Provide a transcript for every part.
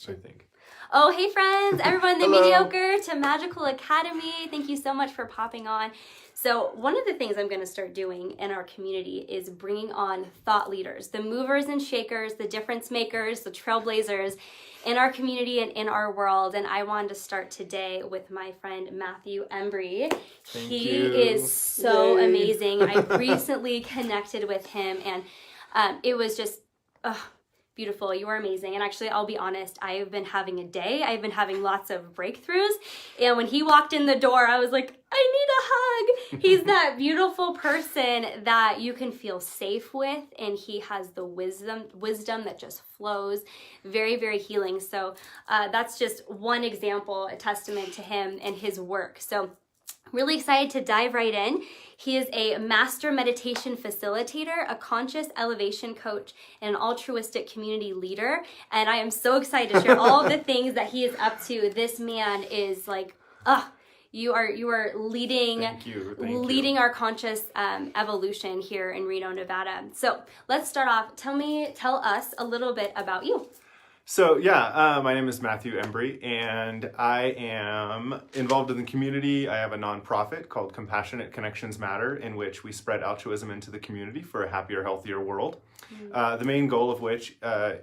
I think. Oh, hey friends, everyone, the Hello. Mediocre to Magical Academy. Thank you so much for popping on. So one of the things I'm going to start doing in our community is bringing on thought leaders, the movers and shakers, the difference makers, the trailblazers in our community and in our world. And I wanted to start today with my friend Matthew Embrey. He is so amazing. I recently connected with him, and it was just beautiful. You are amazing. And actually, I'll be honest, I've been having a day. I've been having lots of breakthroughs. And when he walked in the door, I was like, I need a hug. He's that beautiful person that you can feel safe with. And he has the wisdom that just flows. Very, very healing. So that's just one example, a testament to him and his work. So really excited to dive right in. He is a master meditation facilitator, a conscious elevation coach, and an altruistic community leader. And I am so excited to share all of the things that he is up to. This man is like, you are leading Thank you. Our conscious evolution here in Reno, Nevada. So let's start off. Tell us a little bit about you. So yeah, my name is Matthew Embrey, and I am involved in the community. I have a nonprofit called Compassionate Connections Matter, in which we spread altruism into the community for a happier, healthier world. The main goal of which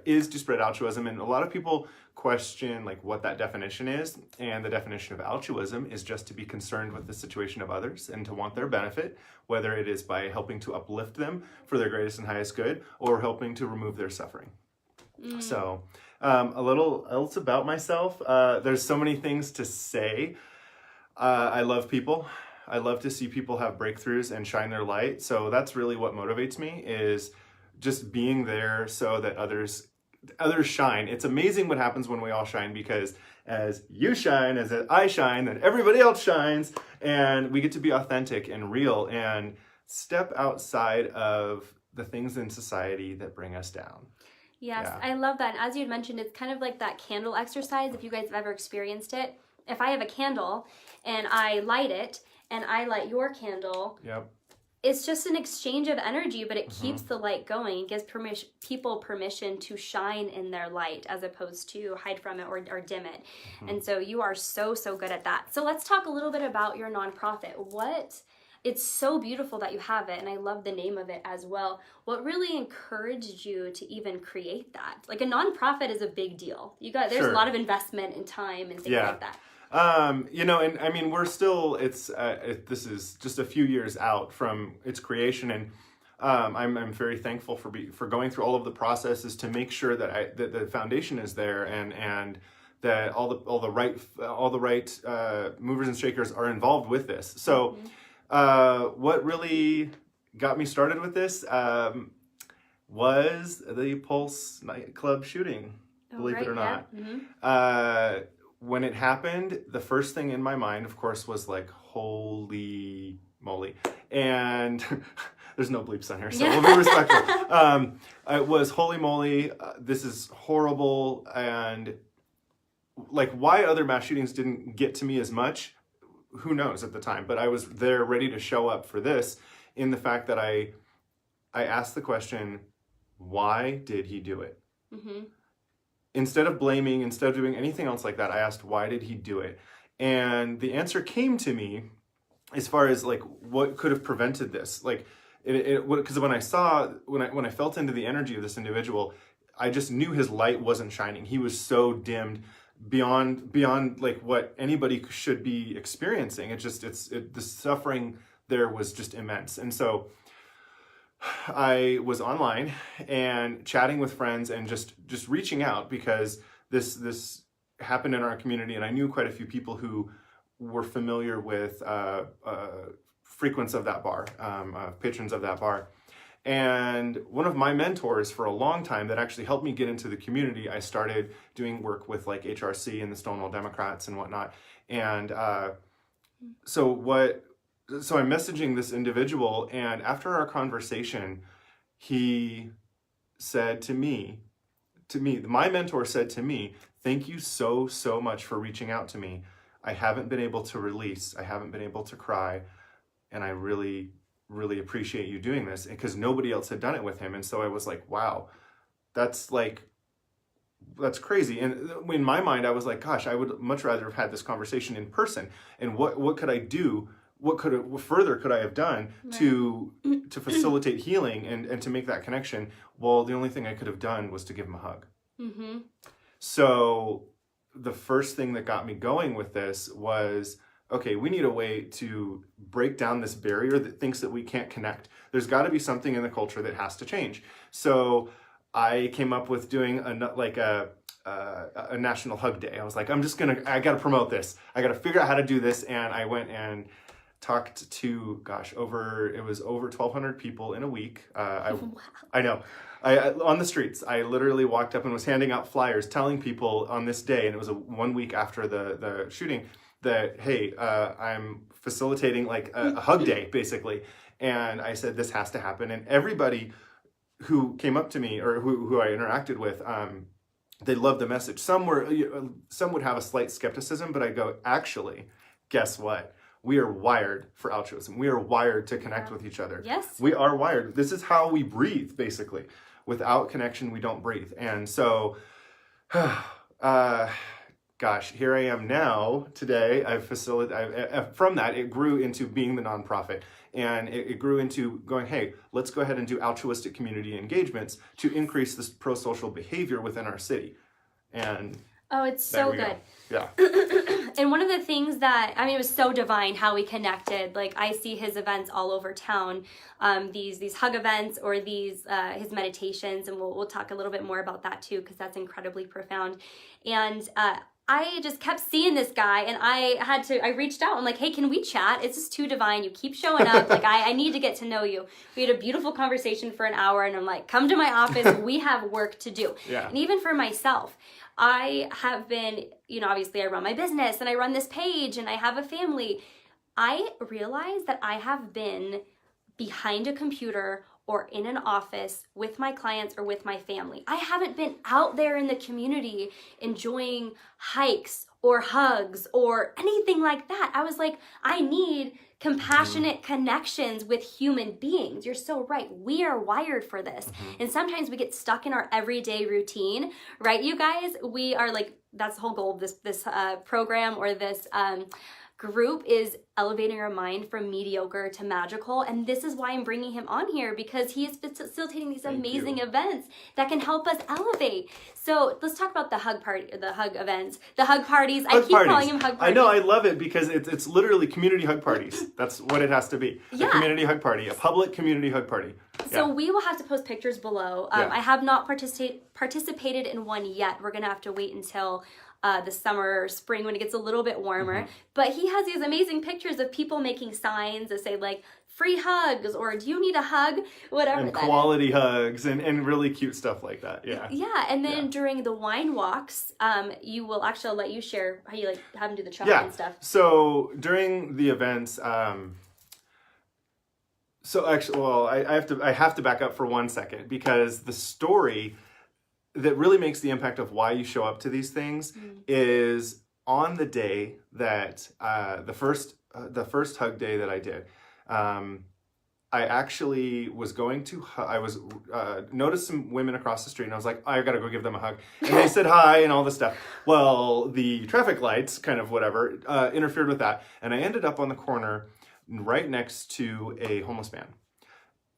is to spread altruism, and a lot of people question like what that definition is. And the definition of altruism is just to be concerned with the situation of others and to want their benefit, whether it is by helping to uplift them for their greatest and highest good, or helping to remove their suffering. So a little else about myself. There's so many things to say. I love people. I love to see people have breakthroughs and shine their light. So that's really what motivates me, is just being there so that others shine. It's amazing what happens when we all shine, because as you shine, as I shine, then everybody else shines, and we get to be authentic and real and step outside of the things in society that bring us down. Yes, yeah. I love that. And as you had mentioned, it's kind of like that candle exercise, if you guys have ever experienced it. If I have a candle and I light it and I light your candle, it's just an exchange of energy, but it keeps the light going. It gives people permission to shine in their light as opposed to hide from it or dim it. And so you are so good at that. So let's talk a little bit about your nonprofit. It's so beautiful that you have it, and I love the name of it as well. What really encouraged you to even create that? Like, a nonprofit is a big deal. There's a lot of investment and time and things like that. And I mean, we're still, this is just a few years out from its creation, and I'm very thankful for going through all of the processes to make sure that the foundation is there, and that all the right movers and shakers are involved with this. So. What really got me started with this was the Pulse nightclub shooting, believe it or not. When it happened, the first thing in my mind, of course, was like, holy moly. And there's no bleeps on here, so we'll be respectful. It was, holy moly, this is horrible. And like, why other mass shootings didn't get to me as much, who knows at the time, but I was there ready to show up for this, in the fact that I asked the question, why did he do it? Instead of blaming, instead of doing anything else like that, I asked, why did he do it? And the answer came to me as far as like, what could have prevented this? Like, because when I felt into the energy of this individual, I just knew his light wasn't shining. He was so dimmed beyond like what anybody should be experiencing. The suffering there was just immense. And so I was online and chatting with friends and just reaching out, because this happened in our community, and I knew quite a few people who were familiar with frequents of that bar, patrons of that bar. And one of my mentors for a long time that actually helped me get into the community, I started doing work with like HRC and the Stonewall Democrats and whatnot. And so I'm messaging this individual, and after our conversation, he said to me, my mentor said to me, thank you so much for reaching out to me. I haven't been able to release, I haven't been able to cry, and I really appreciate you doing this, because nobody else had done it with him. And so I was like, wow, that's like that's crazy. And in my mind, I was like, gosh, I would much rather have had this conversation in person. And what could I do? What further could I have done to facilitate healing and to make that connection? Well, the only thing I could have done was to give him a hug. Mm-hmm. So the first thing that got me going with this was, okay, we need a way to break down this barrier that thinks that we can't connect. There's got to be something in the culture that has to change. So I came up with doing a National Hug Day. I was like, I got to promote this. I got to figure out how to do this. And I went and talked to, it was over 1,200 people in a week. Wow. I know. I on the streets, I literally walked up and was handing out flyers telling people on this day, and it was 1 week after the shooting, that, hey, I'm facilitating like a hug day, basically. And I said, this has to happen. And everybody who came up to me or who I interacted with, they loved the message. Some would have a slight skepticism, but I go, actually, guess what? We are wired for altruism. We are wired to connect with each other. Yes. We are wired. This is how we breathe, basically. Without connection, we don't breathe. And so, gosh, here I am now, today. From that, it grew into being the nonprofit. And it grew into going, hey, let's go ahead and do altruistic community engagements to increase this pro-social behavior within our city. And oh, it's so good. Yeah. And one of the things that, it was so divine how we connected. Like, I see his events all over town, these hug events or these his meditations, and we'll talk a little bit more about that too, because that's incredibly profound. And I just kept seeing this guy, and I reached out. I'm like, hey, can we chat? It's just too divine. You keep showing up. Like, I need to get to know you. We had a beautiful conversation for an hour, and I'm like, come to my office. We have work to do. Yeah. And even for myself, I have been, obviously I run my business and I run this page and I have a family. I realize that I have been behind a computer or in an office with my clients or with my family. I haven't been out there in the community enjoying hikes or hugs or anything like that. I was like, I need compassionate connections with human beings. You're so right. We are wired for this. And sometimes we get stuck in our everyday routine, right, you guys? We are like, that's the whole goal of this program or this group is elevating our mind from mediocre to magical. And this is why I'm bringing him on here, because he is facilitating these amazing events that can help us elevate. So let's talk about the hug party, the hug events, the hug parties. I keep calling them hug parties. I know, I love it because it's literally community hug parties. That's what it has to be. Yeah. A community hug party, a public community hug party. So we will have to post pictures below. I have not participated in one yet. We're going to have to wait until the summer or spring when it gets a little bit warmer. But he has these amazing pictures of people making signs that say like free hugs or do you need a hug, whatever. And quality hugs and really cute stuff like that. Yeah. And then during the wine walks, you will actually let you share how you have them do the chocolate and stuff. So during the events, I have to back up for 1 second, because the story that really makes the impact of why you show up to these things is on the day that the first hug day that I did. I actually was going to noticed some women across the street, and I was like, I gotta go give them a hug, and they said hi and all this stuff. Well, the traffic lights kind of whatever interfered with that, and I ended up on the corner right next to a homeless man.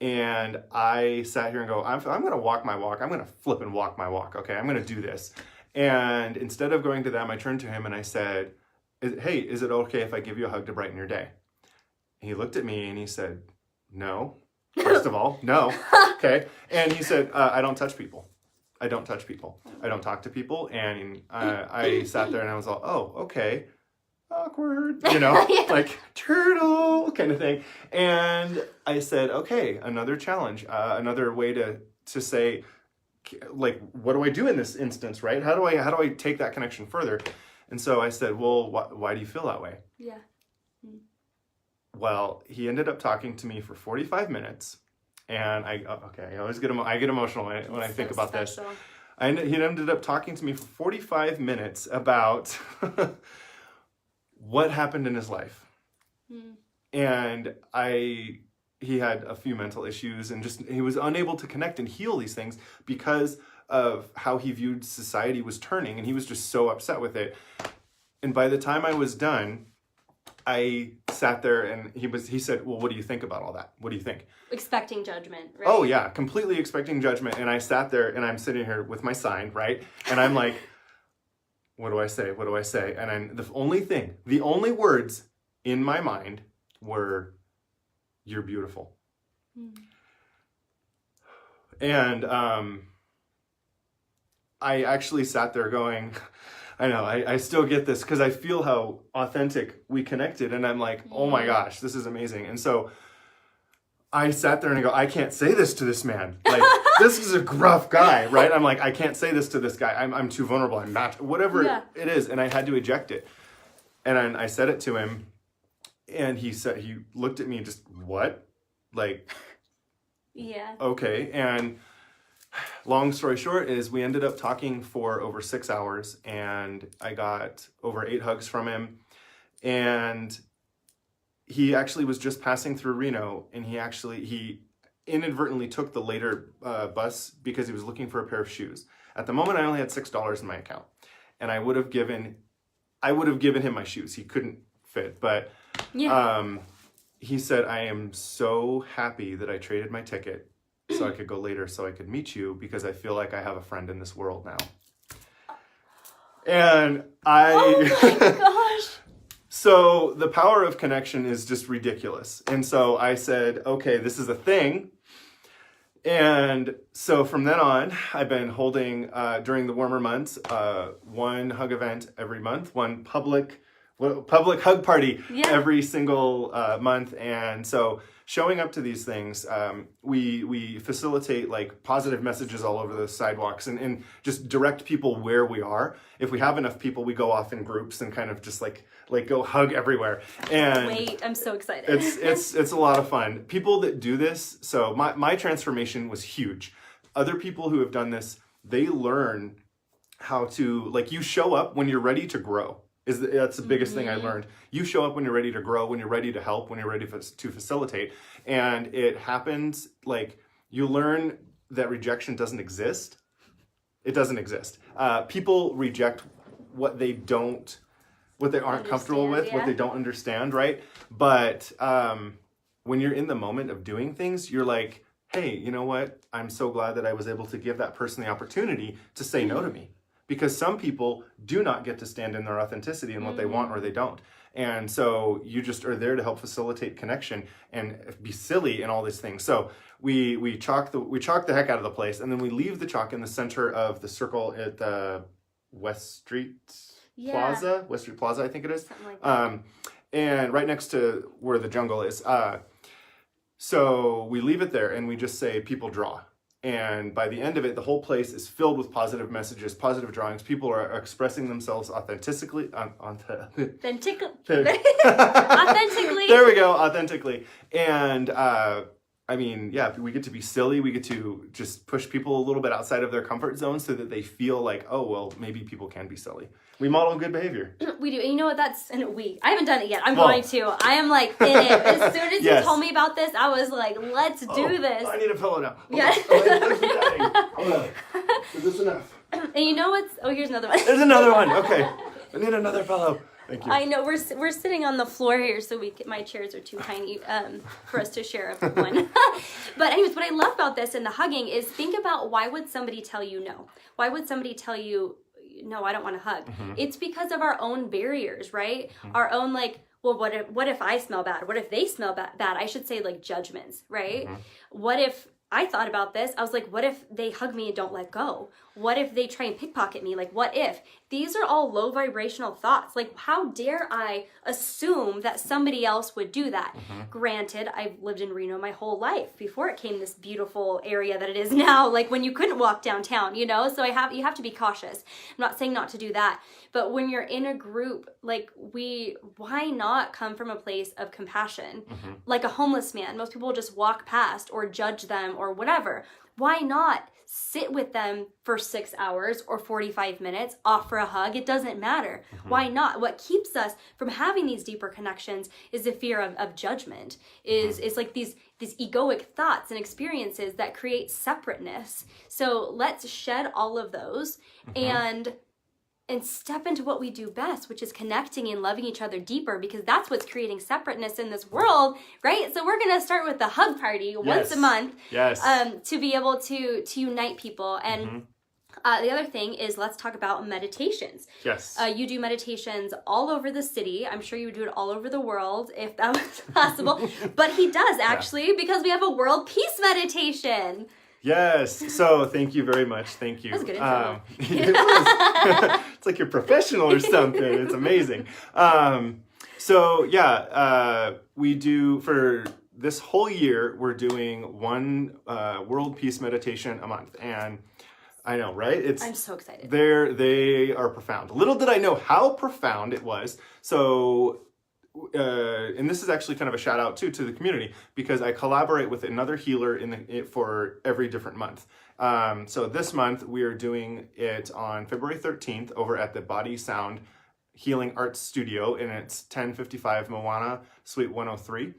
And I sat here and go, I'm going to walk my walk. I'm going to flip and walk my walk. Okay, I'm going to do this. And instead of going to them, I turned to him and I said, hey, is it okay if I give you a hug to brighten your day? And he looked at me and he said, no. First of all, no. Okay. And he said, I don't touch people. I don't touch people. I don't talk to people. And I sat there and I was all, oh, okay. Awkward, like turtle kind of thing. And I said, okay, another challenge, another way to say, like, what do I do in this instance, right? How do I take that connection further? And so I said, well, why do you feel that way? Yeah. Well, he ended up talking to me for 45 minutes, and I always get emotional when I think about this. He ended up talking to me for 45 minutes about what happened in his life. And he had a few mental issues and he was unable to connect and heal these things because of how he viewed society was turning, and he was just so upset with it. And by the time I was done, I sat there and he said, well, what do you think about all that? What do you think? Expecting judgment, right? Oh yeah, completely expecting judgment. And I sat there and I'm sitting here with my sign, right? And I'm like, what do I say? What do I say? And the only words in my mind were, you're beautiful. And I actually sat there going, I know, I still get this because I feel how authentic we connected. And I'm like, oh my gosh, this is amazing. And so I sat there and I go, I can't say this to this man. Like, this is a gruff guy, right? I'm like, I can't say this to this guy. I'm too vulnerable. I'm not, whatever it is. And I had to eject it. And I said it to him. And he looked at me and just, what? Like, yeah. Okay. And long story short is we ended up talking for over 6 hours, and I got over 8 hugs from him. And he actually was just passing through Reno, and he inadvertently took the later bus because he was looking for a pair of shoes. At the moment, I only had $6 in my account, and I would have given him my shoes. He couldn't fit, but he said, I am so happy that I traded my ticket so I could go later, so I could meet you, because I feel like I have a friend in this world now. And oh my gosh. So the power of connection is just ridiculous. And so I said, okay, this is a thing. And so from then on, I've been holding, during the warmer months, one hug event every month, one public hug party every single month. And so showing up to these things, we facilitate like positive messages all over the sidewalks and just direct people where we are. If we have enough people, we go off in groups and kind of just like go hug everywhere. And wait, I'm so excited. It's a lot of fun. People that do this, so my transformation was huge. Other people who have done this, they learn how to, like, you show up when you're ready to grow. That's the biggest thing I learned. You show up when you're ready to grow, when you're ready to help, when you're ready to facilitate. And it happens, like, you learn that rejection doesn't exist. It doesn't exist. People reject what they aren't comfortable with, what they don't understand, right? But when you're in the moment of doing things, you're like, hey, you know what? I'm so glad that I was able to give that person the opportunity to say no to me. Because some people do not get to stand in their authenticity and what they want or they don't. And so you just are there to help facilitate connection and be silly and all these things. So we chalk the heck out of the place, and then we leave the chalk in the center of the circle at the West Street Plaza, I think it is. Something like that. And right next to where the jungle is. So we leave it there and we just say, people draw. And by the end of it, the whole place is filled with positive messages, positive drawings. People are expressing themselves authentically. Authentically. There we go, authentically. And I mean, yeah, we get to be silly. We get to just push people a little bit outside of their comfort zone so that they feel like, oh, well, maybe people can be silly. We model good behavior. We do. And you know what? I haven't done it yet. I'm going to. I am like in it. As soon as you told me about this, I was like, let's do this. I need a pillow now. Yeah. Hold on. Is this enough? And you know what's, here's another one. There's another one. Okay. I need another pillow. Thank you. I know we're sitting on the floor here, so my chairs are too tiny for us to share one. But anyways, what I love about this and the hugging is, think about, why would somebody tell you no? Why would somebody tell you, no, I don't want to hug? Mm-hmm. It's because of our own barriers, right? Mm-hmm. Our own, like, well, what if I smell bad? What if they smell bad? I should say, like, judgments, right? Mm-hmm. What if I thought about this? I was like, what if they hug me and don't let go? What if they try and pickpocket me? Like, what if? These are all low vibrational thoughts. Like, how dare I assume that somebody else would do that? Mm-hmm. Granted, I've lived in Reno my whole life before it came this beautiful area that it is now, like when you couldn't walk downtown, you know? So you have to be cautious. I'm not saying not to do that. But when you're in a group, like, why not come from a place of compassion? Mm-hmm. Like a homeless man. Most people just walk past or judge them or whatever. why not sit with them for 6 hours or 45 minutes, offer a hug? It doesn't matter. Why not? What keeps us from having these deeper connections is the fear of judgment, is like these egoic thoughts and experiences that create separateness. So let's shed all of those and step into what we do best, which is connecting and loving each other deeper, because that's what's creating separateness in this world, right? So we're going to start with the hug party once a month to be able to unite people. And the other thing is, let's talk about meditations. Yes. You do meditations all over the city. I'm sure you would do it all over the world if that was possible. But he does, actually, because we have a world peace meditation. Yes. So thank you very much. Thank you. That was a good intro. It's like you're professional or something. It's amazing. We do, for this whole year, we're doing one world peace meditation a month. And I know, right? I'm so excited. They are profound. Little did I know how profound it was. So, and this is actually kind of a shout out too to the community, because I collaborate with another healer for every different month. So this month we are doing it on February 13th over at the Body Sound Healing Arts Studio, and it's 1055 Moana, Suite 103.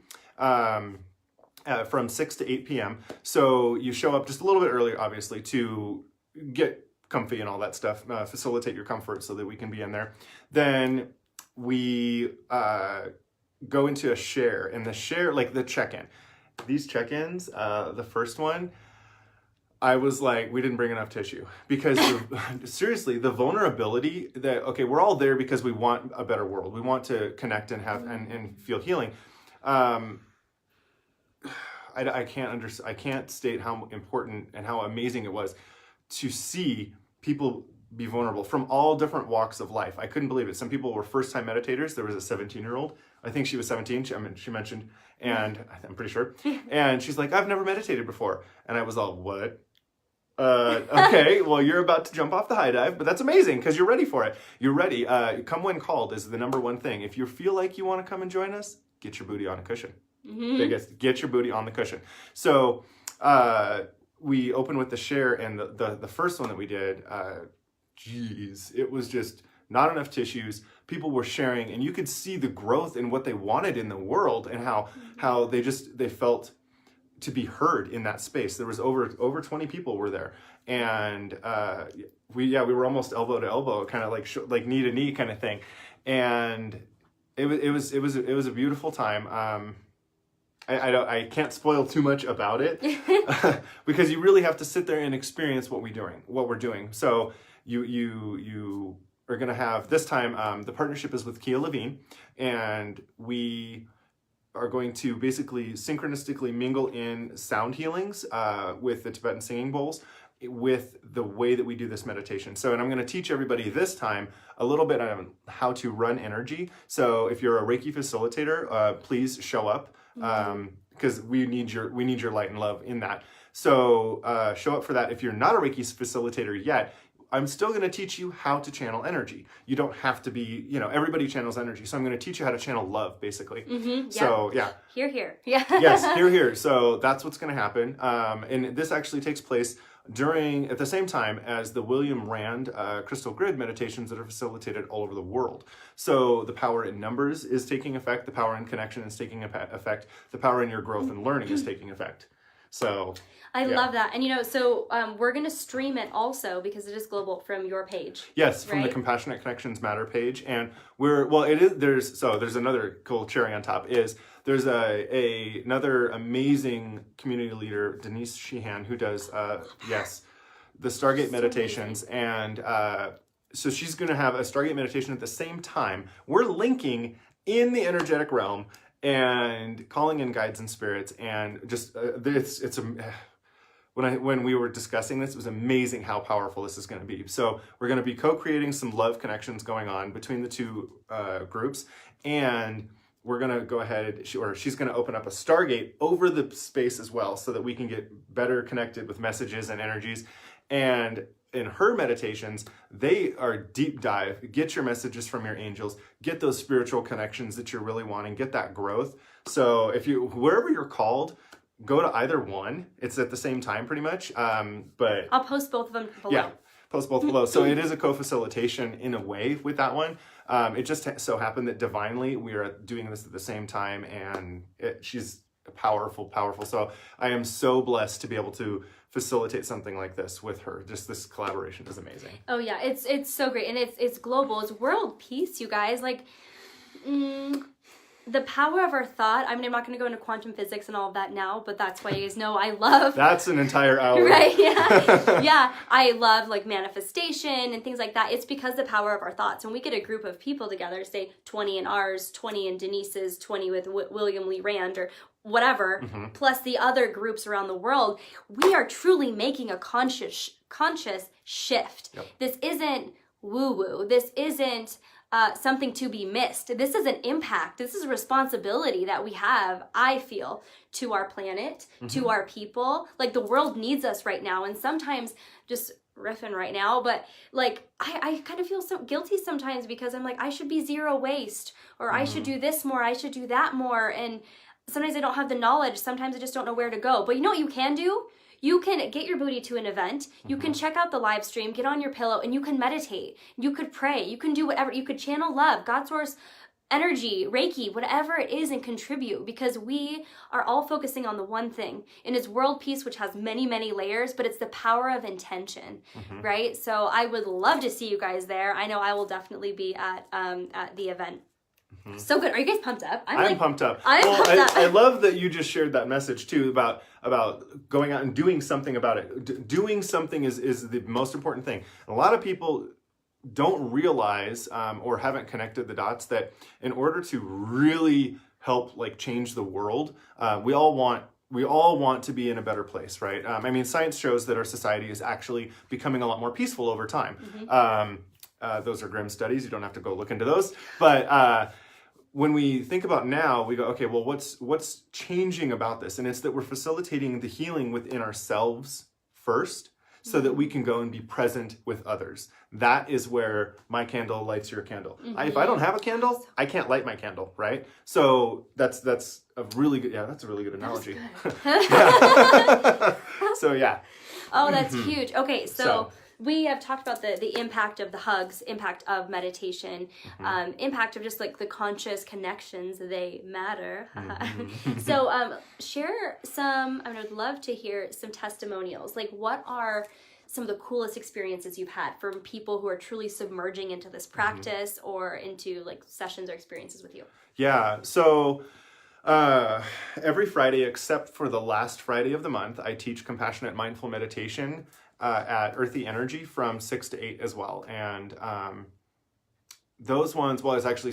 From 6 to 8 p.m. So you show up just a little bit earlier, obviously, to get comfy and all that stuff, facilitate your comfort so that we can be in there. Then we go into a share, and the share, like the check-in. These check-ins, the first one, I was like, we didn't bring enough tissue, because seriously, the vulnerability that, okay, we're all there because we want a better world. We want to connect and have and feel healing. I can't state how important and how amazing it was to see people be vulnerable from all different walks of life. I couldn't believe it. Some people were first-time meditators. There was a 17-year-old. I think she was 17. She mentioned, and I'm pretty sure. And she's like, I've never meditated before. And I was all, what? Okay, well, you're about to jump off the high dive, but that's amazing because you're ready for it. You're ready. Come when called is the number one thing. If you feel like you want to come and join us, get your booty on a cushion. Get your booty on the cushion. So we open with the share, and the first one that we did, it was just not enough tissues. People were sharing, and you could see the growth in what they wanted in the world, and how they felt to be heard in that space. There was over 20 people were there, and we were almost elbow to elbow, kind of like knee to knee kind of thing, and it was a beautiful time. I can't spoil too much about it because you really have to sit there and experience what we're doing. So you are going to have this time, the partnership is with Kia Levine, and we are going to basically synchronistically mingle in sound healings with the Tibetan singing bowls with the way that we do this meditation. So, and I'm going to teach everybody this time a little bit on how to run energy. So if you're a Reiki facilitator, please show up. Because we need your light and love in that. So show up for that. If you're not a Reiki facilitator yet, I'm still going to teach you how to channel energy. You don't have to be, everybody channels energy. So I'm going to teach you how to channel love, basically. So yeah. Hear. Yeah. Yes, hear. So that's what's going to happen. And this actually takes place at the same time as the William Rand crystal grid meditations that are facilitated all over the world. So the power in numbers is taking effect. The power in connection is taking effect. The power in your growth and learning is taking effect. So I love that. And so we're going to stream it also because it is global from your page. Yes, from the Compassionate Connections Matter page. And there's another cool cherry on top there's another amazing community leader, Denise Sheehan, who does the Stargate meditations. Amazing. And so she's going to have a Stargate meditation at the same time. We're linking in the energetic realm and calling in guides and spirits, and just when we were discussing this, it was amazing how powerful this is going to be. So we're going to be co-creating some love connections going on between the two groups, and we're going to go ahead, she's going to open up a Stargate over the space as well, so that we can get better connected with messages and energies. And in her meditations, they are deep dive. Get your messages from your angels. Get those spiritual connections that you're really wanting. Get that growth. So wherever you're called, go to either one. It's at the same time pretty much. But I'll post both of them below. Yeah, post both below. So it is a co-facilitation in a way with that one. It just so happened that divinely we are doing this at the same time, and she's powerful. So I am so blessed to be able to facilitate something like this with her. Just this collaboration is amazing. Oh yeah, it's so great, and it's global. It's world peace, you guys. Like, the power of our thought. I mean, I'm not going to go into quantum physics and all of that now, but that's why you guys know I love. That's an entire hour. Right? Yeah. Yeah. I love like manifestation and things like that. It's because the power of our thoughts. When we get a group of people together, say 20 in ours, 20 in Denise's, 20 with William Lee Rand or whatever, plus the other groups around the world, we are truly making a conscious shift. Yep. This isn't woo-woo. This isn't something to be missed. This is an impact. This is a responsibility that we have, I feel, to our planet, to our people. Like, the world needs us right now. And sometimes, just riffing right now, but like, I kind of feel so guilty sometimes because I'm like, I should be zero waste, or I should do this more, I should do that more. And sometimes I don't have the knowledge. Sometimes I just don't know where to go. But you know what you can do? You can get your booty to an event. You can check out the live stream, get on your pillow, and you can meditate. You could pray. You can do whatever. You could channel love, God source, energy, Reiki, whatever it is, and contribute, because we are all focusing on the one thing. And it's world peace, which has many, many layers, but it's the power of intention, right? So I would love to see you guys there. I know I will definitely be at the event. So good. Are you guys pumped up? I'm pumped up. I'm pumped up. I love that you just shared that message too about going out and doing something about it. Doing something is the most important thing. A lot of people don't realize or haven't connected the dots that in order to really help like change the world, we all want to be in a better place, right? I mean, science shows that our society is actually becoming a lot more peaceful over time. Those are grim studies. You don't have to go look into those. But when we think about now, we go, okay, well, what's changing about this? And it's that we're facilitating the healing within ourselves first, so that we can go and be present with others. That is where my candle lights your candle. If I don't have a candle, I can't light my candle, right? So that's a really good, that's a really good analogy. So yeah. Oh, that's huge. Okay, so we have talked about the impact of the hugs, impact of meditation, impact of just like the conscious connections, they matter. So share some, I would love to hear some testimonials. Like, what are some of the coolest experiences you've had from people who are truly submerging into this practice or into like sessions or experiences with you? Yeah, so every Friday except for the last Friday of the month, I teach compassionate mindful meditation at Earthy Energy from 6 to 8 as well. And those ones, well, it's actually,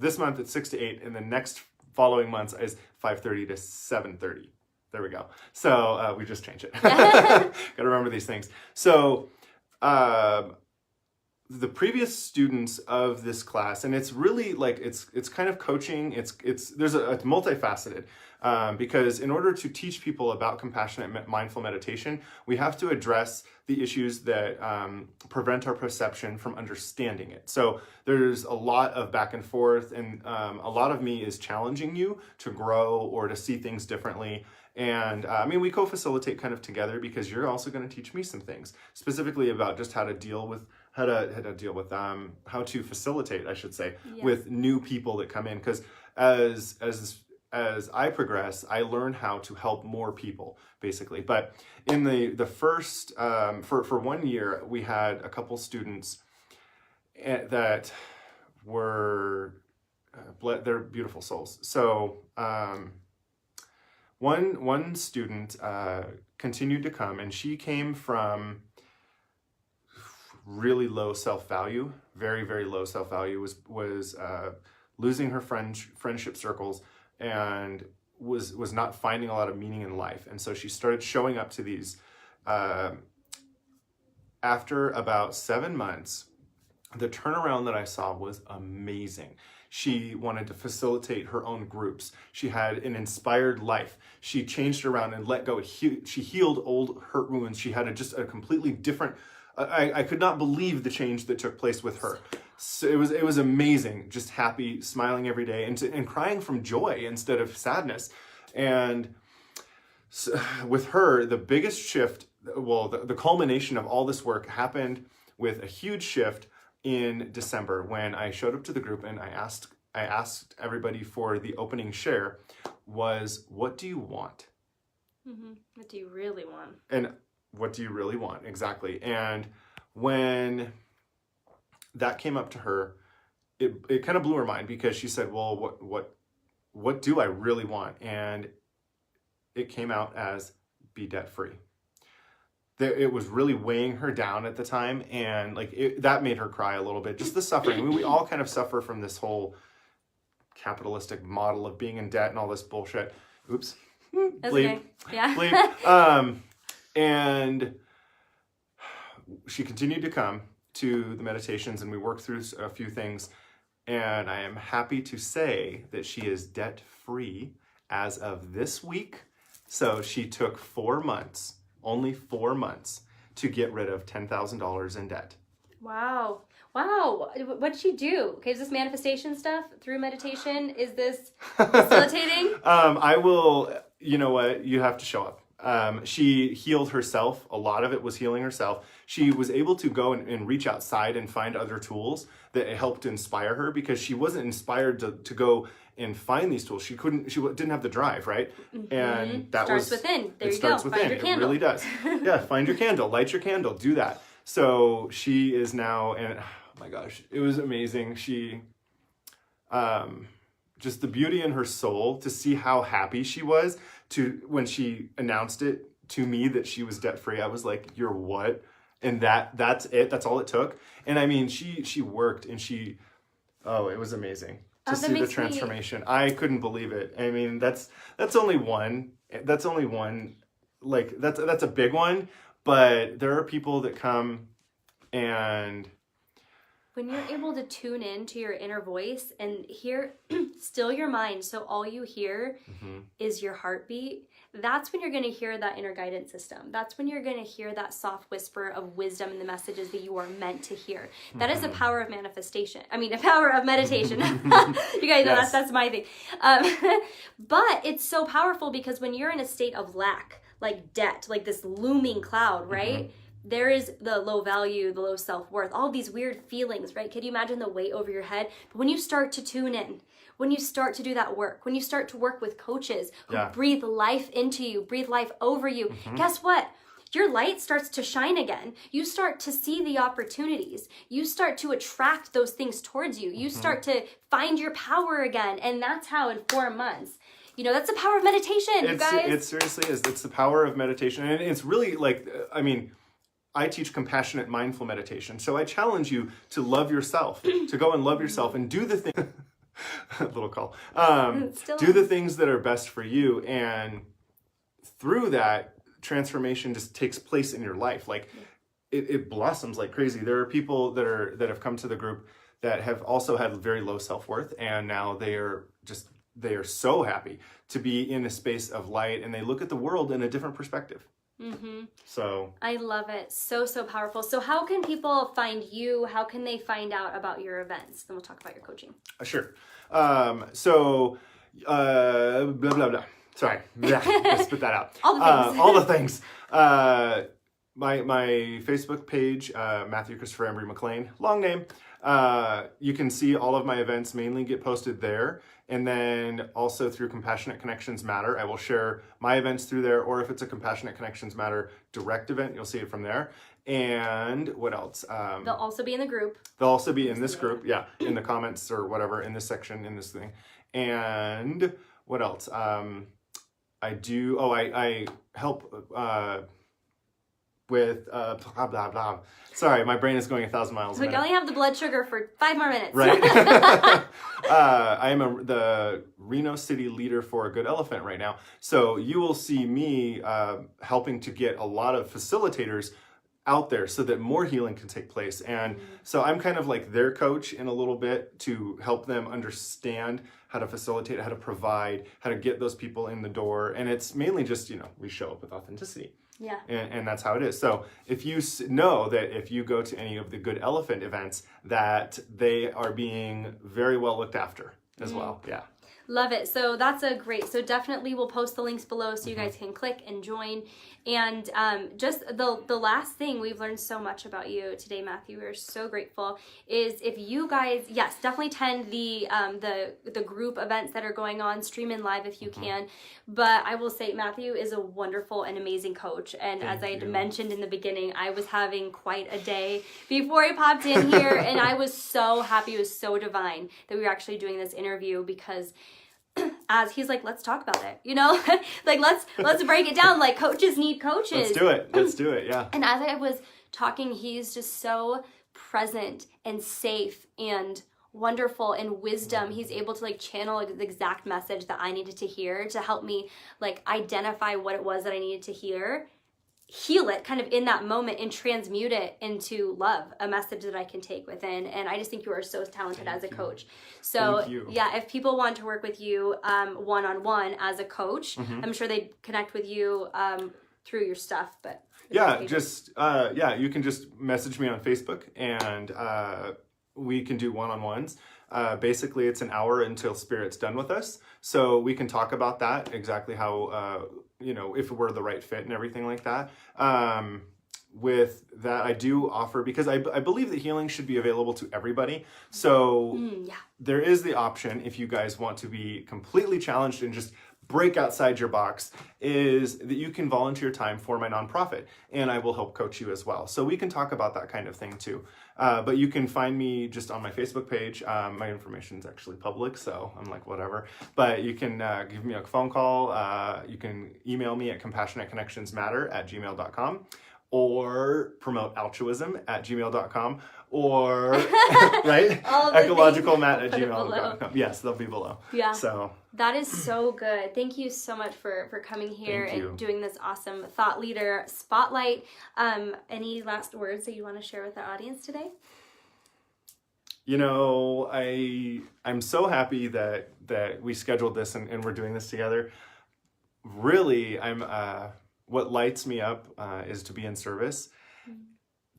this month it's 6 to 8, and the next following months is 5:30 to 7:30. There we go. So we just changed it. Got to remember these things. So the previous students of this class, and it's really like, it's kind of coaching. It's multifaceted. Because in order to teach people about compassionate mindful meditation, we have to address the issues that prevent our perception from understanding it. So there's a lot of back and forth, and a lot of me is challenging you to grow or to see things differently. And I mean, we co-facilitate kind of together, because you're also going to teach me some things specifically about just how to deal with how to facilitate, I should say, with new people that come in. Because as I progress, I learn how to help more people, basically. But in the first, for 1 year, we had a couple students that were, they're beautiful souls. So one student continued to come, and she came from really low self-value, very, very low self-value, was losing her friendship circles, and was not finding a lot of meaning in life. And so she started showing up to these. After about 7 months, the turnaround that I saw was amazing. She wanted to facilitate her own groups. She had an inspired life. She changed around and let go. She healed old hurt wounds. She had just a completely different, I could not believe the change that took place with her. So it was amazing, just happy, smiling every day, and crying from joy instead of sadness. And so with her, the biggest shift, well, the culmination of all this work happened with a huge shift in December when I showed up to the group and I asked everybody for the opening share was, what do you want? Mm-hmm. What do you really want? And what do you really want? Exactly. And when that came up to her, it kind of blew her mind because she said, well, what do I really want? And it came out as be debt free. It was really weighing her down at the time, and like that made her cry a little bit. Just the suffering. I mean, we all kind of suffer from this whole capitalistic model of being in debt and all this bullshit. Oops. That's Bleep. okay. Yeah. Bleep. And she continued to come to the meditations, and we worked through a few things. And I am happy to say that she is debt free as of this week. So she took 4 months. Only 4 months to get rid of $10,000 in debt. Wow. What'd she do? Okay, is this manifestation stuff through meditation? Is this facilitating? I will, you know what, you have to show up. She healed herself. A lot of it was healing herself. She was able to go and reach outside and find other tools that helped inspire her because she wasn't inspired to go and find these tools. She didn't have the drive, right? Mm-hmm. And that starts within. There you go. Starts within. Find your candle. It really does. Yeah, find your candle, light your candle, do that. So she is now, and oh my gosh, it was amazing. She, just the beauty in her soul to see how happy she was when she announced it to me that she was debt free. I was like, you're what? And that's it. That's all it took. And I mean, she worked and it was amazing to see the transformation. I couldn't believe it. I mean, that's only one. That's only one. Like that's a big one. But there are people that come and when you're able to tune in to your inner voice and hear, still your mind, so all you hear is your heartbeat, that's when you're going to hear that inner guidance system. That's when you're going to hear that soft whisper of wisdom and the messages that you are meant to hear. That is the power of manifestation. I mean, the power of meditation. You guys know that's my thing. But it's so powerful because when you're in a state of lack, like debt, like this looming cloud, right? There is the low value, the low self-worth, all these weird feelings, right? Could you imagine the weight over your head? But when you start to tune in, when you start to do that work, when you start to work with coaches who breathe life into you, breathe life over you, guess what? Your light starts to shine again. You start to see the opportunities. You start to attract those things towards you. You start to find your power again. And that's how in 4 months, you know, that's the power of meditation, you guys. It seriously is. It's the power of meditation. And it's really like, I mean, I teach compassionate, mindful meditation. So I challenge you to love yourself, to go and love yourself and do the thing. Little call. Do the things that are best for you. And through that, transformation just takes place in your life. Like it blossoms like crazy. There are people that have come to the group that have also had very low self-worth. And now they are so happy to be in a space of light. And they look at the world in a different perspective. So I love it. So powerful. So how can people find you? How can they find out about your events? Then we'll talk about your coaching. Sure. Blah, blah, blah. Sorry. Let's put that out. All the things. My Facebook page, Matthew Christopher Embrey-mcclain, long name. You can see all of my events mainly get posted there. And then also through Compassionate Connections Matter, I will share my events through there. Or if it's a Compassionate Connections Matter direct event, you'll see it from there. And what else? They'll also be in the group. They'll also be in this group, in the comments or whatever, in this section, in this thing. And what else? I help with blah, blah, blah. Sorry, my brain is going 1,000 miles a minute. We only have the blood sugar for 5 more minutes. Right. I am the Reno City leader for A Good Elephant right now. So you will see me helping to get a lot of facilitators out there so that more healing can take place. And so I'm kind of like their coach in a little bit to help them understand how to facilitate, how to provide, how to get those people in the door. And it's mainly just, we show up with authenticity. Yeah. And that's how it is. So if you know that if you go to any of the Good Elephant events, that they are being very well looked after as well. Yeah. Love it. So that's a great, so definitely we'll post the links below so you guys can click and join. And just the last thing, we've learned so much about you today, Matthew. We're so grateful. Is if you guys, yes, definitely attend the group events that are going on, stream in live if you can. But I will say Matthew is a wonderful and amazing coach. And as I had mentioned in the beginning, I was having quite a day before I popped in here, and I was so happy. It was so divine that we were actually doing this interview, because as he's like, let's talk about it, you know, like let's break it down. Like, coaches need coaches. Let's do it. Yeah. And as I was talking, he's just so present and safe and wonderful and wisdom. He's able to like channel the exact message that I needed to hear to help me like identify what it was that I needed to hear, heal it kind of in that moment, and transmute it into love, a message that I can take within. And I just think you are so talented as a coach. So yeah, if people want to work with you one-on-one as a coach, I'm sure they connect with you through your stuff, but yeah, you can just message me on Facebook, and we can do one-on-ones. Basically, it's an hour until Spirit's done with us, so we can talk about that, exactly how if we're the right fit and everything like that. With that, I do offer, because I believe that healing should be available to everybody. So there is the option, if you guys want to be completely challenged and just break outside your box, is that you can volunteer time for my nonprofit, and I will help coach you as well. So we can talk about that kind of thing too. But you can find me just on my Facebook page. My information is actually public, so I'm like, whatever. But you can give me a phone call. You can email me at compassionateconnectionsmatter@gmail.com, or promote altruism@gmail.com, or right, ecologicalmat@gmail.com. Yes, they'll be below. Yeah. So that is so good. Thank you so much for coming here and doing this awesome thought leader spotlight. Any last words that you want to share with our audience today? You know, I'm so happy that we scheduled this and we're doing this together. Really, what lights me up is to be in service,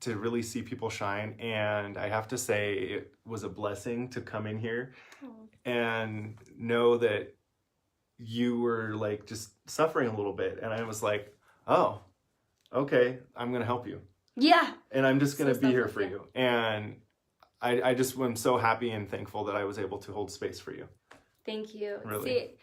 to really see people shine. And I have to say, it was a blessing to come in here and know that you were like just suffering a little bit. And I was like, oh, okay, I'm going to help you. Yeah. And I'm just going to be here for you. And I just am so happy and thankful that I was able to hold space for you. Thank you. Really.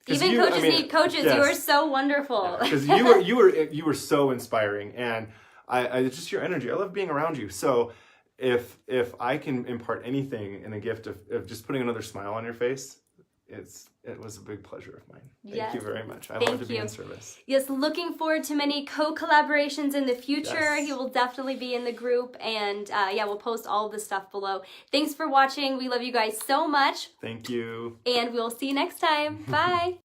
See, even coaches need coaches. Yes. You are so wonderful. Because you were so inspiring, and I just your energy. I love being around you. So if I can impart anything in a gift of just putting another smile on your face, it was a big pleasure of mine. Thank you very much. I love to be in service. Yes, looking forward to many co-collaborations in the future. Yes. He will definitely be in the group, and we'll post all of the stuff below. Thanks for watching. We love you guys so much. Thank you. And we'll see you next time. Bye.